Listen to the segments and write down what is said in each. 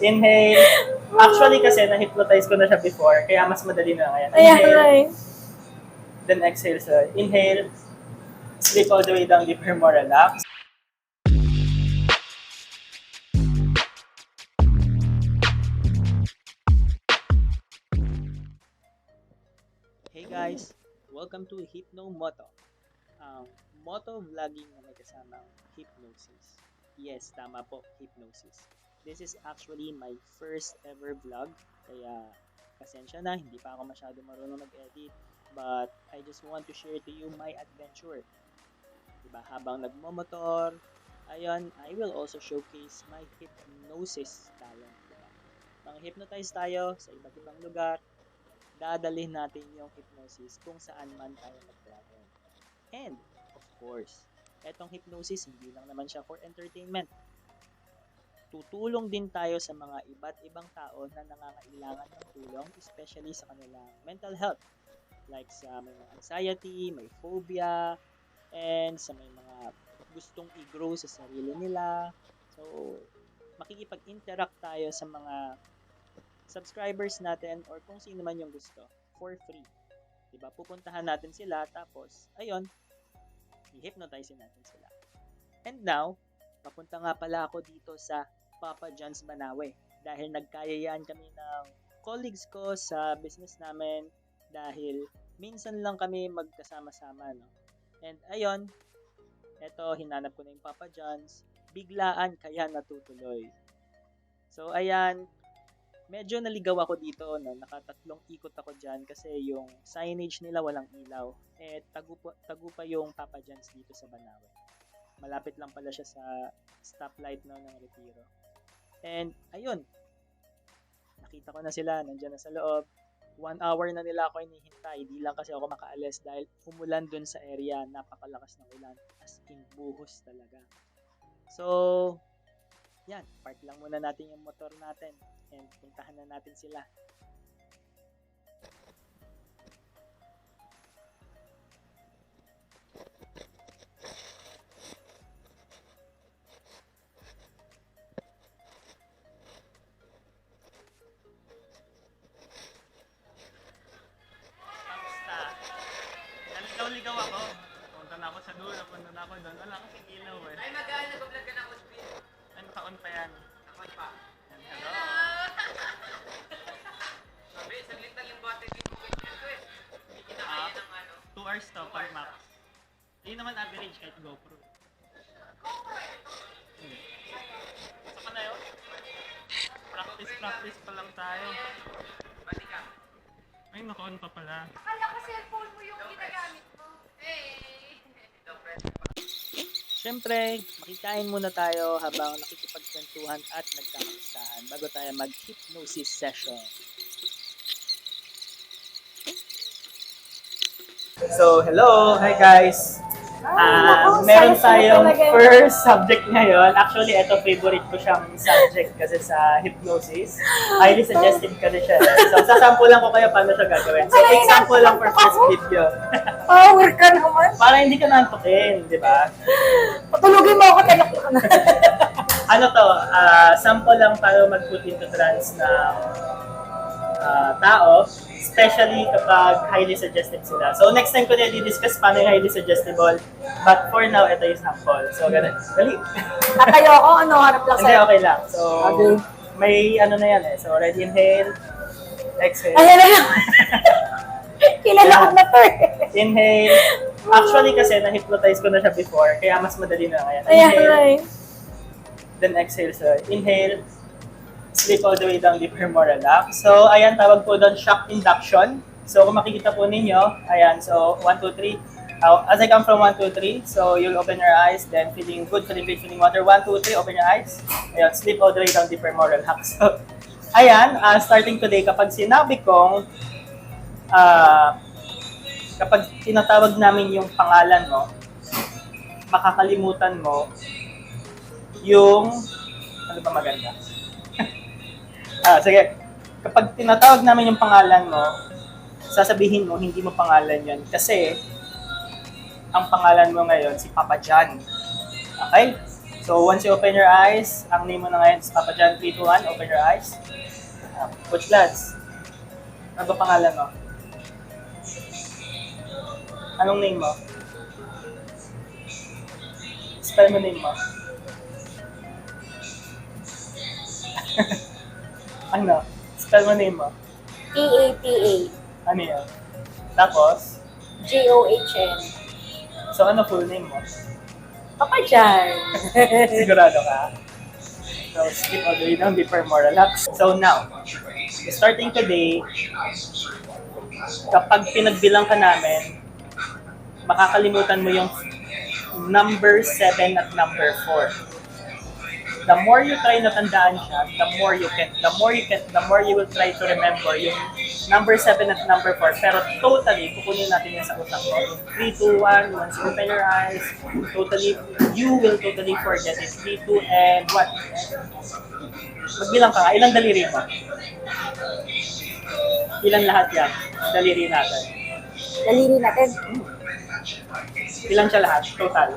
Inhale. Actually kasi na-hypnotize ko na siya before, kaya mas madali na ngayon. Ayan, Inhale. ay. Then exhale. So inhale. Sleep all the way down, deeper, more relaxed. Hey guys! Welcome to Hypno Moto. Moto vlogging na may kasamang hypnosis. Yes, tama po, hypnosis. This is actually my first ever vlog, kaya pasensya na, hindi pa ako masyado marunong mag-edit. But I just want to share to you my adventure. Diba, habang nagmomotor, ayun, I will also showcase my hypnosis talent. Diba? Mang-hypnotize tayo sa iba't ibang lugar, dadalhin natin yung hypnosis kung saan man tayo mag-travel. And, of course, etong hypnosis, hindi lang naman siya for entertainment. Tutulong din tayo sa mga iba't ibang tao na nangangailangan ng tulong, especially sa kanilang mental health. Like sa may mga anxiety, may phobia, and sa may mga gustong i-grow sa sarili nila. So, makikipag-interact tayo sa mga subscribers natin or kung sino man yung gusto for free. Diba? Pupuntahan natin sila tapos, ayun, i-hypnotize natin sila. And now, papunta nga pala ako dito sa Papa John's Banawe dahil nagkayayaan kami ng colleagues ko sa business namin dahil minsan lang kami magkasama-sama, no? And ayun, eto, hinanap ko na yung Papa John's, biglaan kaya natutuloy. So ayan, medyo naligaw ako dito, no? Nakatatlong ikot ako dyan kasi yung signage nila walang ilaw. Tago pa yung Papa John's dito sa Banawe. Malapit lang pala siya sa stoplight, no, ng Retiro. And ayun, nakita ko na sila, nandiyan na sa loob. 1 hour na nila ako hinihintay. Di lang kasi ako makaalis dahil umulan dun sa area. Napakalakas ng ulan. As in, buhos talaga. So, yan. Park lang muna natin yung motor natin. And puntahan na natin sila. Ligaw ako. Punta na ako sa dulo, punta na ako doon. Wala kasing ilaw eh. Ay, mag-aan, nag-vlog ka ng hospital. Ay, naka-on pa yan. Naka-on pa. Hello. Sabi, saglit lang yung battery mo ganyan ko eh. Hindi kinakaya ng ano. 2 hours to, per max. Yun naman average kahit GoPro. Saka na yun? Practice pa lang tayo. Bati ka. Ay, naka-on pa pala. Akala ko cellphone mo yung ginagamit mo. Siyempre, makikain muna tayo habang nakikipagkwentuhan at nagkakamustahan bago tayo mag-hypnosis session. So, hello! Hi guys! Meron tayong first subject ngayon. Actually, ito favorite ko siyang subject kasi sa hypnosis. Highly suggestive kasi siya. So, sasampulan ko kayo paano siya gagawin. So, example lang for first video. Power ka naman. Para hindi ka nantukin, di ba? Patulugin mo ako, tanok ko na. Ano to, sample lang tayo mag-put into trance ng tao, especially kapag highly suggestive sila. So next time ko na i-discuss paano yung highly suggestible, but for now, ito yung sample. So ganun. Dali. Tatayo ako, ano, harap lang Hindi, sa'yo. okay lang. So, Okay. may ano na yan eh. So ready, inhale, exhale. Ayan na lang. Kilala ko na to eh. Inhale. Actually kasi na-hypnotize ko na siya before, kaya mas madali na ngayon. Ayan, Inhale, ay. then exhale. So inhale, sleep all the way down, deeper, more relaxed. So, ayan, tawag po doon shock induction. So, kung makikita po ninyo, ayan, so 1, 2, 3. As I count from 1, 2, 3, so you'll open your eyes, then feeling good, feeling great, feeling water. 1, 2, 3, open your eyes. Ayan, sleep all the way down, deeper, more relaxed. So, ayan, starting today, kapag sinabi kong, kapag tinatawag namin yung pangalan mo, makakalimutan mo yung, ano ba maganda? Sige. Kapag tinatawag namin yung pangalan mo, sasabihin mo, hindi mo pangalan yan. Kasi, ang pangalan mo ngayon, si Papa John. Okay? So, once you open your eyes, ang name mo na ngayon is Papa John 3, 2, 1. Open your eyes. Coach Lads, ano ba pangalan mo? Anong name mo? Spell mo name mo. Ano? Spell mo name mo. P-A-P-A. Ano yun? Tapos, J-O-H-N. so ano full name mo? Papa John. Sigurado ka? So, skip all the way down before more relax. So now, starting today, kapag pinagbilang ka namin, makakalimutan mo yung number 7 at number 4. The more you try na tandaan siya, the more you will try to remember yung number 7 at number 4. Pero totally, kukunin natin yan sa utak mo. 3, 2, 1, once you open your eyes, you will totally forget it. 3, 2, and 1. Magbilang ka, ilang daliri mo? Ilan lahat yan? Daliri natin. Daliri natin. Ilan siya lahat? Total.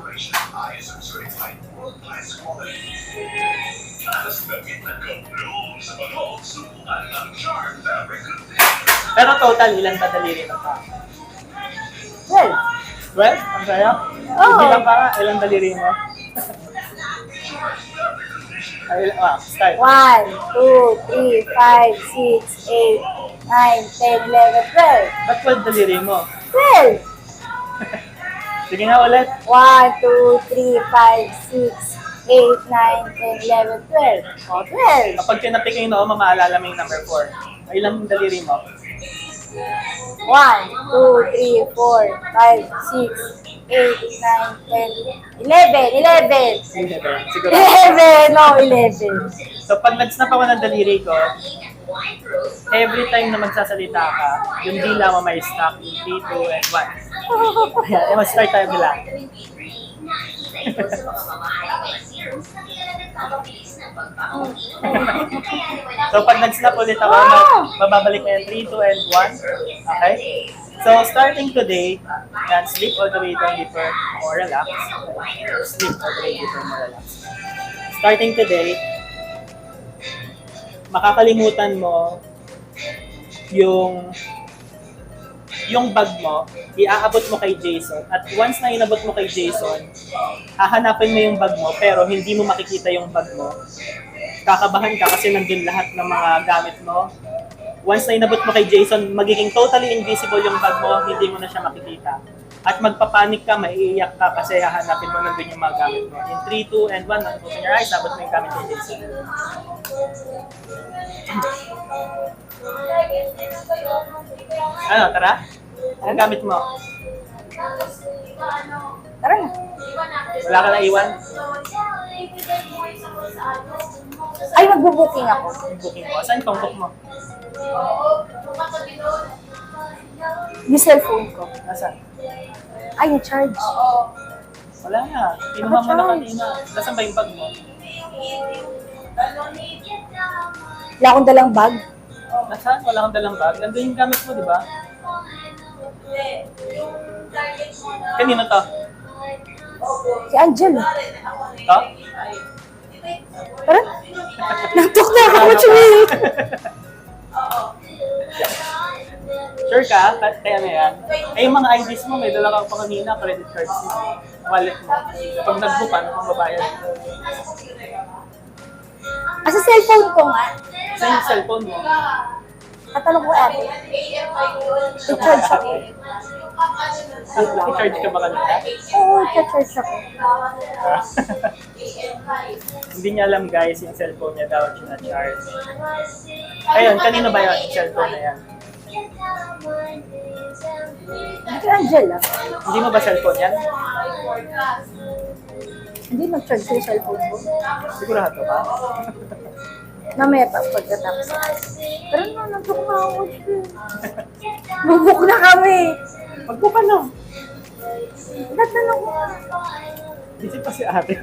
Pero total, ilan ba daliri ng tao? Well, 12? Ang saya? Oo. Bilang ka nga, ilang daliri mo? Ay, start. 1, 2, 3, 5, 6, 8, 9, 10, 11, 12. Ba't 12 daliri mo? 12! Sige nga ulit. 1, 2, 3, 5, 6, 8, 9, 10, 11, 12. O, 12. Kapag tinapik yung noo, mamaalala mo yung number 4. Ay, ilang daliri mo? 1, 2, 3, 4, 5, 6, 8, 9, 10, 11. Siguro. 11! No, 11. So, pag nag-snap ako ng daliri ko, every time na magsasalita ka, yung dila mo may stop, yung 3, 2, and 1. Ayan, mag-start tayo bilang. So, pag nag-snap ulit ako, mababalik na yung 3, 2, and 1. Okay? So, starting today, yan, sleep all the way down deeper, more relax. Sleep all the way deeper, more relax. Starting today, makakalimutan mo yung bag mo, iaabot mo kay Jason. At once na inabot mo kay Jason, hahanapin mo yung bag mo, pero hindi mo makikita yung bag mo. Kakabahan ka kasi nandun lahat ng mga gamit mo. Once na inabot mo kay Jason, magiging totally invisible yung bag mo, hindi mo na siya makikita. At magpapanik ka, maiiyak ka kasi hahanapin mo nandun yung mga gamit mo. In 3, 2, and 1, open your eyes, abot mo yung gamit kay Jason. Ano, tara? Anong gamit mo? Tara na. Wala ka na iwan? Ay, magbubuking ako. Yung booking mo. Saan yung book mo? Yung cellphone ko. Nasaan? Ay, na-charge. Wala na. Kinuha mo na kanina. Nasaan ba yung bag mo? Wala akong dalang bag. Nasaan? Wala kang dalang bag? Nandun yung gamit mo, di ba? Kanino to? Si Angel. To? Tara. Nantok na ako, Chumil. Sure ka? Kaya na yan? Eh, yung mga IDs mo, may dala ka pa kanina, credit cards mo, wallet mo. Pag nag-book, ano kung babayad? Sa cellphone ko nga. Saan yung cellphone mo? Tatanong ko ate. I-charge ako. I-charge ka ba kanina? Oo, i-charge ako. Hindi niya alam guys, yung cellphone niya daw charge. Ayun, kanino ba yun? Yung cellphone na yan. Si Angel ah. Hindi mo ba cellphone yan? Hindi nag-charge ko yung cellphone ko. Sigurado ka? Mamaya pa pagkatapos. Pero nantok na ako. Bubuk na kami. Mag-book ka na. Tatanong ko. Busy pa si ate.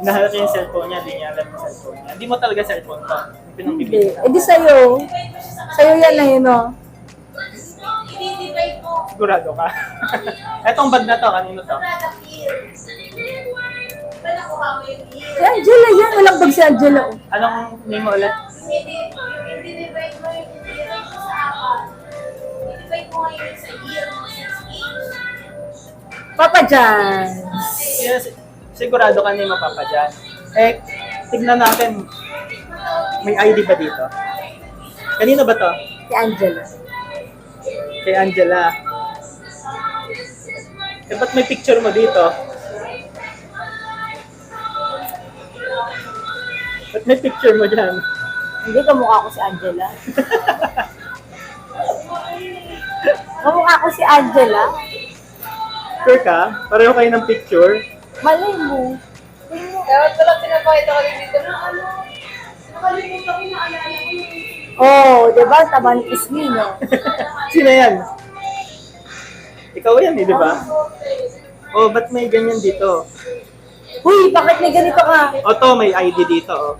Nahanap niya yung cellphone niya, hindi niya alam yung cellphone niya. Hindi mo talaga cellphone to. Yung Hindi. pinangbibigyan Eh di sa'yo. Sa'yo yan na yun oh. Sigurado ka. Etong bag na to, kanino to? Si Angela yan. Walang bag si Angela. Oh. Anong name mo ulit? I-divide mo yung sa apat. I-divide mo ngayon sa year mo, 6 Papa John. Yes, sigurado ka na yung mapapa dyan. Eh, tignan natin. May ID ba dito? Kanino ba to? Si Angela. Kay Angela. Eh, ba't may picture mo dito? Ba't may picture mo dyan? Hindi kamukha ko si Angela. Kamukha ko si Angela. Sure ka? Pareho kayo ng picture? Malay mo. Dapat pala pinapakita ko rin dito na ano. Nakalimutan ko na alala ko yung Oh, di ba? Taba ni Ismi, no? Sino yan? Ikaw yan eh, di ba? Oh, ba't may ganyan dito? Huy, bakit may ganito ka? O to, may ID dito, oh.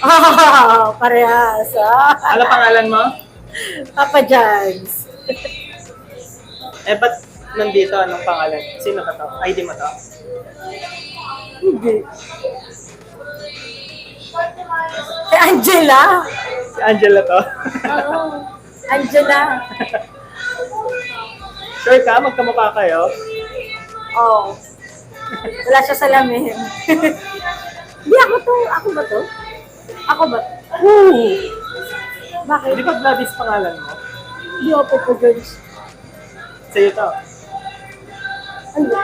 Ah, parehas. Ah. Ano pangalan mo? Papa John's. Eh, ba't nandito? Anong pangalan? Sino ka to? ID mo to? Hindi. Si Angela. Si Angela to? Oo. Angela. Sure ka? Magkamukha kayo? Oh. Wala siya sa lamin. Hindi ako to. Ako ba to? Ako ba? Bakit? Hindi ba Gladys pangalan mo? Hindi ako po Jones. Sa'yo to? Ano?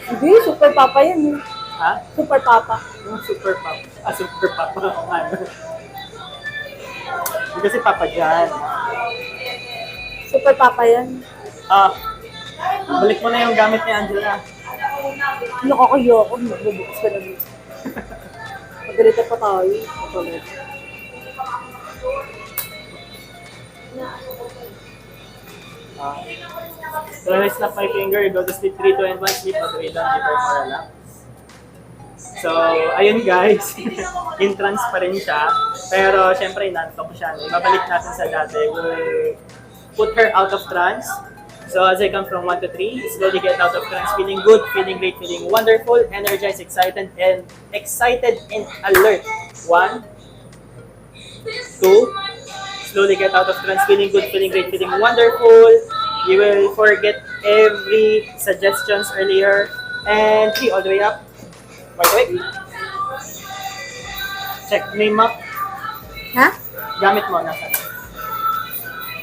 Hindi, super papa yan. Eh. Ha? Super papa. Yung super papa. Ah, super papa. O ano? Hindi kasi papa dyan. Super papa yan. Ah, balik mo na yung gamit ni Angela. Nakakayoko. Magbubukas ka naman. Magalita pa tayo. Magalita. So when I snap my finger, go to sleep 3, 2, and 1, sleep all the way down, never more relax. So, ayun guys, in trance pa rin siya. Pero syempre, nantok siya. Ibabalik natin sa dati. We'll put her out of trance. So as I count from 1 to 3, slowly get out of trance, feeling good, feeling great, feeling wonderful, energized, excited, and alert. 1, 2, slowly get out of trance, feeling good, feeling great, feeling wonderful. You will forget every suggestions earlier. And 3, all the way up. Wait. Check name map. Ha? Gamit mo, nasa.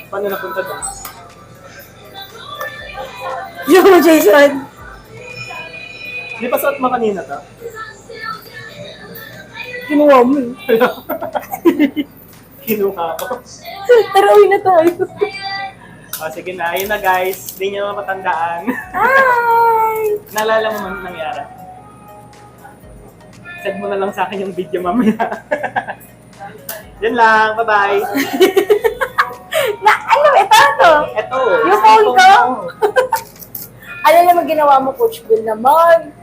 Paano napunta doon? Yo, Jason! Di pa suot mo kanina to? Kinuha mo eh. Kinuha ko. Tara, uwi na tayo. O sige na, ayun na guys. Hindi nyo mapatandaan. Hi! Naalala mo man nangyari. Send mo na lang sa akin yung video mamaya. Yan lang, bye-bye. Na, ano, ito. Eto. Yung phone ko? Ano naman ginawa mo, Coach Bill naman?